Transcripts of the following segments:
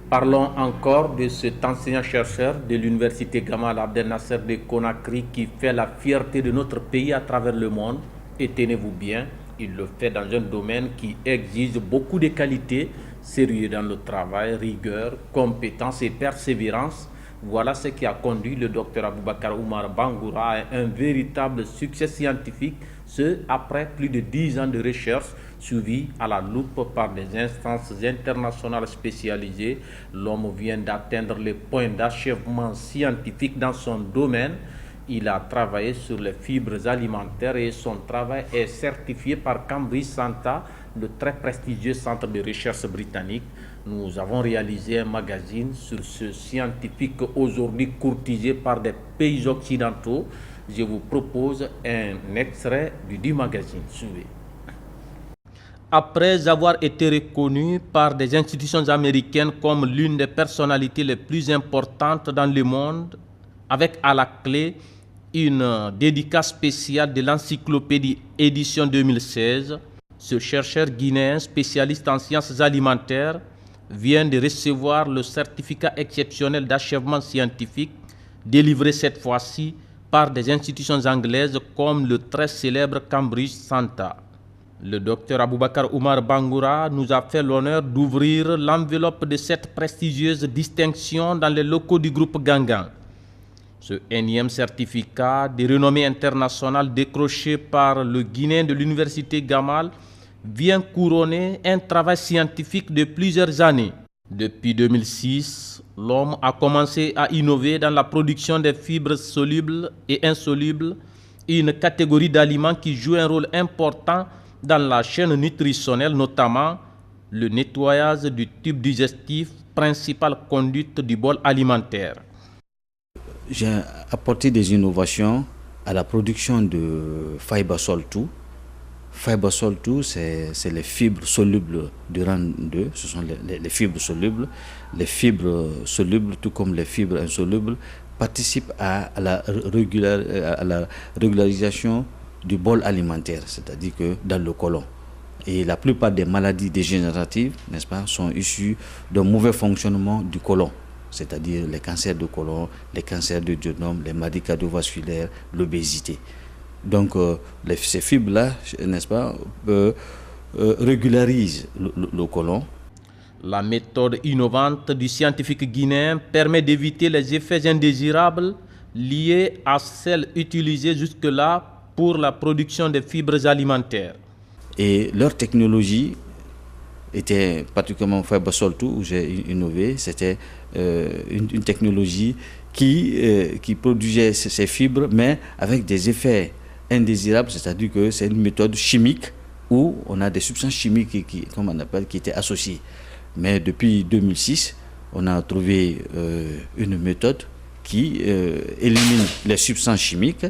Parlons encore de cet enseignant-chercheur de l'université Gamal Abdel Nasser de Conakry qui fait la fierté de notre pays à travers le monde. Et tenez-vous bien, il le fait dans un domaine qui exige beaucoup de qualité, sérieux dans le travail, rigueur, compétence et persévérance. Voilà ce qui a conduit le docteur Aboubakar Oumar Bangoura à un véritable succès scientifique, ce après plus de 10 ans de recherche suivi à la loupe par des instances internationales spécialisées. L'homme vient d'atteindre le point d'achèvement scientifique dans son domaine. Il a travaillé sur les fibres alimentaires et son travail est certifié par Cambridge Santa, le très prestigieux centre de recherche britannique. Nous avons réalisé un magazine sur ce scientifique aujourd'hui courtisé par des pays occidentaux. Je vous propose un extrait du magazine. Suivez. Après avoir été reconnu par des institutions américaines comme l'une des personnalités les plus importantes dans le monde, avec à la clé une dédicace spéciale de l'encyclopédie édition 2016, ce chercheur guinéen spécialiste en sciences alimentaires vient de recevoir le certificat exceptionnel d'achèvement scientifique délivré cette fois-ci par des institutions anglaises comme le très célèbre Cambridge Santa. Le docteur Aboubakar Oumar Bangoura nous a fait l'honneur d'ouvrir l'enveloppe de cette prestigieuse distinction dans les locaux du groupe Gangan. Ce énième certificat de renommée internationale décroché par le Guinéen de l'université Gamal vient couronner un travail scientifique de plusieurs années. Depuis 2006, l'homme a commencé à innover dans la production des fibres solubles et insolubles, une catégorie d'aliments qui joue un rôle important dans la chaîne nutritionnelle, notamment le nettoyage du tube digestif, principale conduite du bol alimentaire. J'ai apporté des innovations à la production de Fibersol 2. Fibersol 2, c'est les fibres solubles du rang 2, ce sont les fibres solubles. Les fibres solubles, tout comme les fibres insolubles, participent à la régularisation du bol alimentaire, c'est-à-dire que dans le côlon. Et la plupart des maladies dégénératives, n'est-ce pas, sont issues d'un mauvais fonctionnement du côlon, c'est-à-dire les cancers de côlon, les cancers de duodénum, les maladies cardiovasculaires, l'obésité. Donc ces fibres-là, n'est-ce pas, régularisent le côlon. La méthode innovante du scientifique guinéen permet d'éviter les effets indésirables liés à celles utilisées jusque-là pour la production des fibres alimentaires. Et leur technologie était particulièrement Fibersol 2, où j'ai innové. C'était une technologie qui produisait ces fibres, mais avec des effets indésirables, c'est-à-dire que c'est une méthode chimique où on a des substances chimiques comme on appelle, qui étaient associées. Mais depuis 2006, on a trouvé une méthode qui élimine les substances chimiques.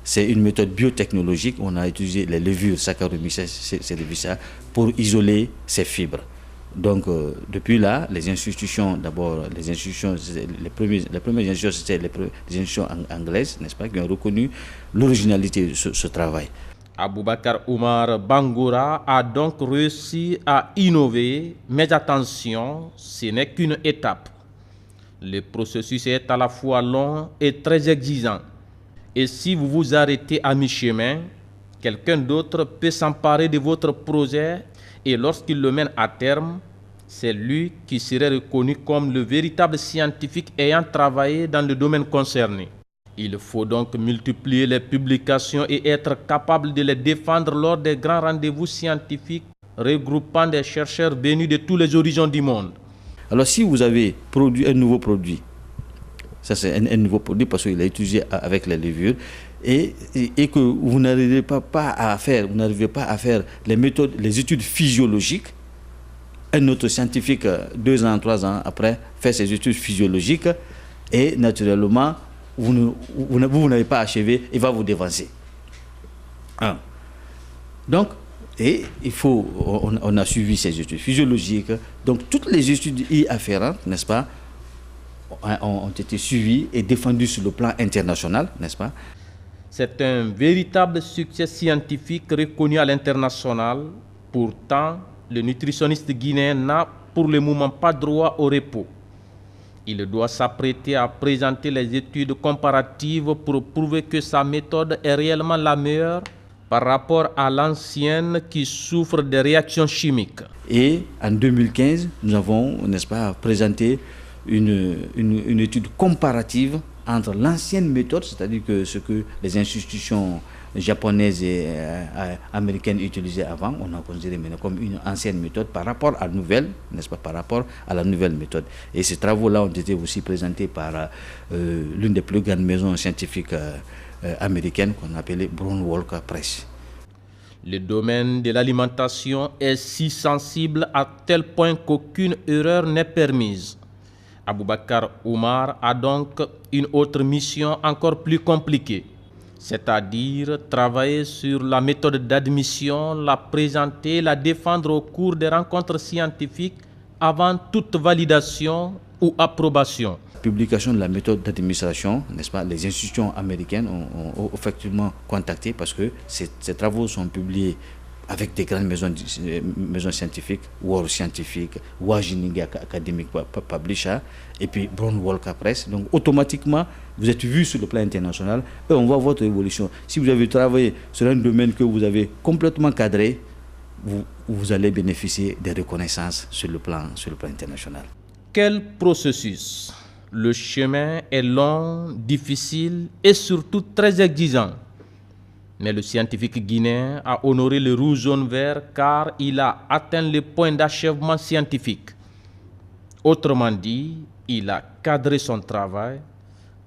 C'est une méthode biotechnologique. On a utilisé les levures Saccharomyces cerevisiae pour isoler ces fibres. Donc, depuis là, les institutions, d'abord, les premières institutions, c'était les institutions anglaises, n'est-ce pas, qui ont reconnu l'originalité de ce travail. Aboubakar Oumar Bangoura a donc réussi à innover, mais attention, ce n'est qu'une étape. Le processus est à la fois long et très exigeant. Et si vous vous arrêtez à mi-chemin, quelqu'un d'autre peut s'emparer de votre projet et lorsqu'il le mène à terme, c'est lui qui serait reconnu comme le véritable scientifique ayant travaillé dans le domaine concerné. Il faut donc multiplier les publications et être capable de les défendre lors des grands rendez-vous scientifiques regroupant des chercheurs venus de tous les horizons du monde. Alors si vous avez produit un nouveau produit, ça c'est un nouveau produit parce qu'il est utilisé avec les levures, et que vous n'arrivez pas à faire les méthodes, les études physiologiques, un autre scientifique, 2 ans, 3 ans après, fait ses études physiologiques et naturellement, vous n'avez pas achevé, il va vous dévancer. Donc, et on a suivi ces études physiologiques, donc toutes les études y afférentes, n'est-ce pas, ont été suivies et défendues sur le plan international, n'est-ce pas. C'est un véritable succès scientifique reconnu à l'international. Pourtant, le nutritionniste guinéen n'a pour le moment pas droit au repos. Il doit s'apprêter à présenter les études comparatives pour prouver que sa méthode est réellement la meilleure par rapport à l'ancienne qui souffre des réactions chimiques. Et en 2015, nous avons, n'est-ce pas, présenté une étude comparative entre l'ancienne méthode, c'est-à-dire que ce que les institutions japonaises et américaines utilisaient avant, on a considéré maintenant comme une ancienne méthode par rapport à la nouvelle, n'est-ce pas, par rapport à la nouvelle méthode. Et ces travaux-là ont été aussi présentés par l'une des plus grandes maisons scientifiques américaines qu'on appelait Brown Walker Press. Le domaine de l'alimentation est si sensible à tel point qu'aucune erreur n'est permise. Aboubacar Oumar a donc une autre mission encore plus compliquée, c'est-à-dire travailler sur la méthode d'admission, la présenter, la défendre au cours des rencontres scientifiques avant toute validation ou approbation. Publication de la méthode d'administration, n'est-ce pas, les institutions américaines ont effectivement contacté parce que ces travaux sont publiés avec des grandes maisons scientifiques, World Scientific, Wageningen Academic Publisher, et puis Brown Walker Press. Donc automatiquement, vous êtes vu sur le plan international et on voit votre évolution. Si vous avez travaillé sur un domaine que vous avez complètement cadré, vous allez bénéficier des reconnaissances sur le plan international. Quel processus? Le chemin est long, difficile et surtout très exigeant. Mais le scientifique guinéen a honoré le rouge jaune vert car il a atteint le point d'achèvement scientifique. Autrement dit, il a cadré son travail.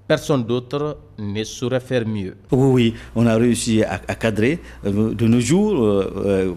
Personne d'autre ne saurait faire mieux. Oui, on a réussi à cadrer. De nos jours,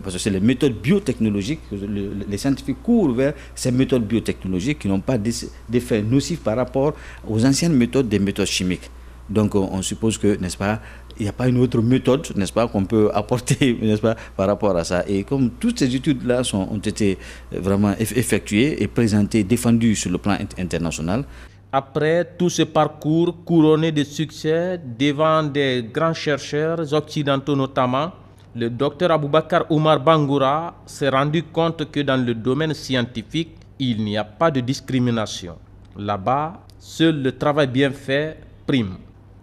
parce que c'est les méthodes biotechnologiques, les scientifiques courent vers ces méthodes biotechnologiques qui n'ont pas d'effet nocif par rapport aux anciennes méthodes, des méthodes chimiques. Donc on suppose que, n'est-ce pas, il n'y a pas une autre méthode, n'est-ce pas, qu'on peut apporter, n'est-ce pas, par rapport à ça. Et comme toutes ces études-là ont été vraiment effectuées et présentées, défendues sur le plan international. Après tout ce parcours couronné de succès devant des grands chercheurs occidentaux notamment, le docteur Aboubacar Oumar Bangoura s'est rendu compte que dans le domaine scientifique, il n'y a pas de discrimination. Là-bas, seul le travail bien fait prime.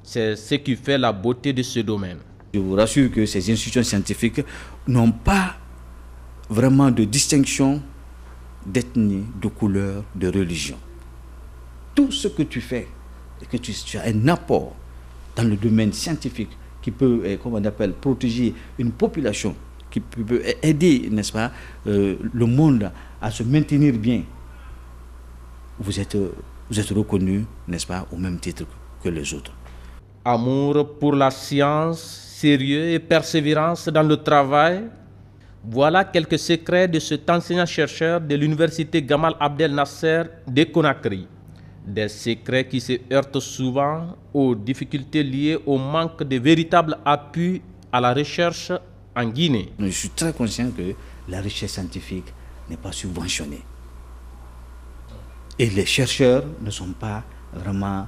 C'est ce qui fait la beauté de ce domaine. Je vous rassure que ces institutions scientifiques n'ont pas vraiment de distinction d'ethnie, de couleur, de religion. Tout ce que tu fais, et que tu as un apport dans le domaine scientifique qui peut, comme on appelle, protéger une population, qui peut aider, n'est-ce pas, le monde à se maintenir bien, vous êtes reconnu, n'est-ce pas, au même titre que les autres. Amour pour la science, sérieux et persévérance dans le travail, voilà quelques secrets de cet enseignant-chercheur de l'université Gamal Abdel Nasser de Conakry. Des secrets qui se heurtent souvent aux difficultés liées au manque de véritable appui à la recherche en Guinée. Je suis très conscient que la recherche scientifique n'est pas subventionnée. Et les chercheurs ne sont pas vraiment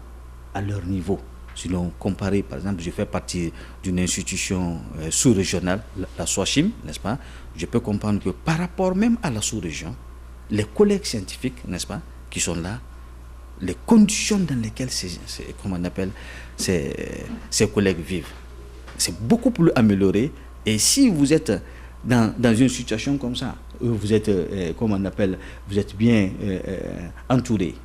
à leur niveau. Sinon, comparé, par exemple, je fais partie d'une institution sous-régionale, la SOACHIM, n'est-ce pas? Je peux comprendre que par rapport même à la sous-région, les collègues scientifiques, n'est-ce pas, qui sont là, les conditions dans lesquelles ces collègues vivent, c'est beaucoup plus amélioré. Et si vous êtes dans une situation comme ça, vous êtes, vous êtes bien entouré,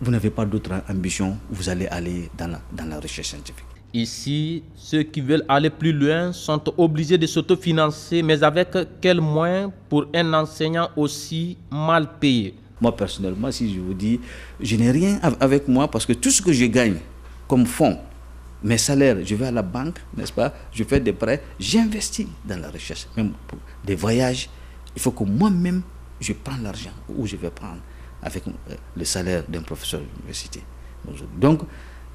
vous n'avez pas d'autre ambition, vous allez aller dans la recherche scientifique. Ici, ceux qui veulent aller plus loin sont obligés de s'autofinancer, mais avec quels moyens pour un enseignant aussi mal payé? Moi, personnellement, si je vous dis, je n'ai rien avec moi parce que tout ce que je gagne comme fonds, mes salaires, je vais à la banque, n'est-ce pas, je fais des prêts, j'investis dans la recherche. Même pour des voyages, il faut que moi-même, je prenne l'argent ou je vais prendre avec le salaire d'un professeur d'université. Donc,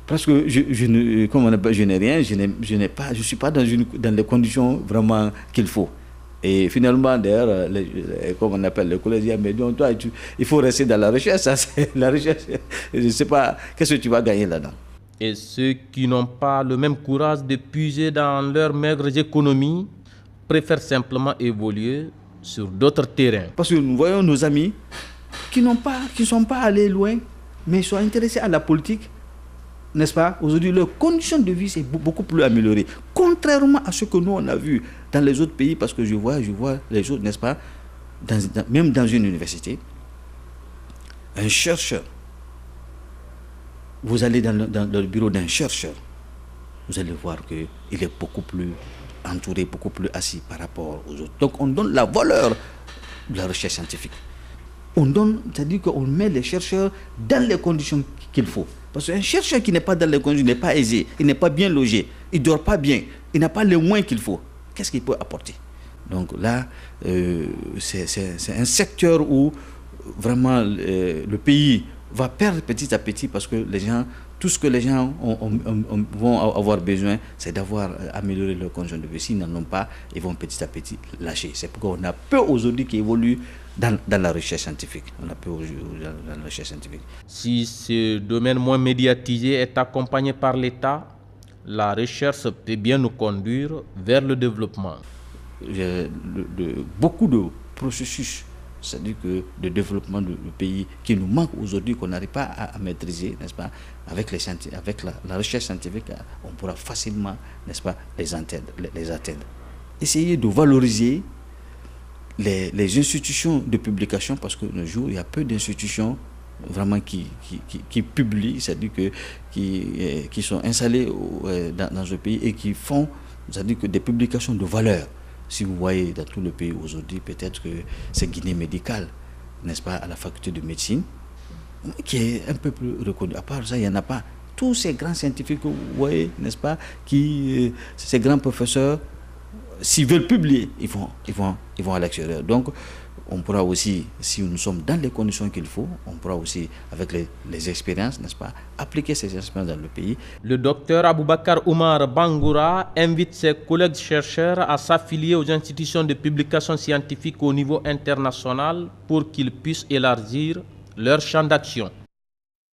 parce que je n'ai rien, je ne suis pas dans les conditions vraiment qu'il faut. Et finalement, d'ailleurs, comme on appelle, le collège dit, mais donc, toi, il faut rester dans la recherche. Ça, c'est la recherche. Je ne sais pas, qu'est-ce que tu vas gagner là-dedans? Et ceux qui n'ont pas le même courage de puiser dans leurs maigres économies préfèrent simplement évoluer sur d'autres terrains. Parce que nous voyons nos amis qui ne sont pas allés loin, mais sont intéressés à la politique, n'est-ce pas? Aujourd'hui, leurs conditions de vie sont beaucoup plus améliorées, contrairement à ce que nous on a vu dans les autres pays, parce que je vois les choses, n'est-ce pas? Même dans une université, un chercheur, vous allez dans le bureau d'un chercheur, vous allez voir qu'il est beaucoup plus entouré, beaucoup plus assis par rapport aux autres. Donc on donne la valeur de la recherche scientifique. C'est-à-dire qu'on met les chercheurs dans les conditions qu'il faut. Parce qu'un chercheur qui n'est pas dans les conditions, n'est pas aisé, il n'est pas bien logé, il ne dort pas bien, il n'a pas les moyens qu'il faut. Qu'est-ce qu'il peut apporter? Donc là, c'est un secteur où vraiment le pays va perdre petit à petit, parce que tout ce que les gens vont avoir besoin, c'est d'avoir amélioré leurs conditions de vie. S'ils n'en ont pas, ils vont petit à petit lâcher. C'est pourquoi on a peu aujourd'hui qui évoluent dans la recherche scientifique. Dans la recherche scientifique. Si ce domaine moins médiatisé est accompagné par l'État, la recherche peut bien nous conduire vers le développement. Beaucoup de processus, c'est-à-dire que le développement du pays qui nous manque aujourd'hui, qu'on n'arrive pas à maîtriser, n'est-ce pas, avec la recherche scientifique, on pourra facilement, n'est-ce pas, les atteindre. Essayer de valoriser les institutions de publication, parce que nos jours, il y a peu d'institutions vraiment qui publient, c'est-à-dire qui sont installées dans ce pays et qui font, c'est-à-dire que des publications de valeur. Si vous voyez dans tout le pays aujourd'hui, peut-être que c'est Guinée médicale, n'est-ce pas, à la faculté de médecine, qui est un peu plus reconnue. À part ça, il n'y en a pas. Tous ces grands scientifiques que vous voyez, n'est-ce pas, ces grands professeurs, s'ils veulent publier, ils vont à l'extérieur. Donc, on pourra aussi, si nous sommes dans les conditions qu'il faut, on pourra aussi, avec les expériences, n'est-ce pas, appliquer ces expériences dans le pays. Le docteur Aboubakar Oumar Bangoura invite ses collègues chercheurs à s'affilier aux institutions de publication scientifique au niveau international pour qu'ils puissent élargir leur champ d'action.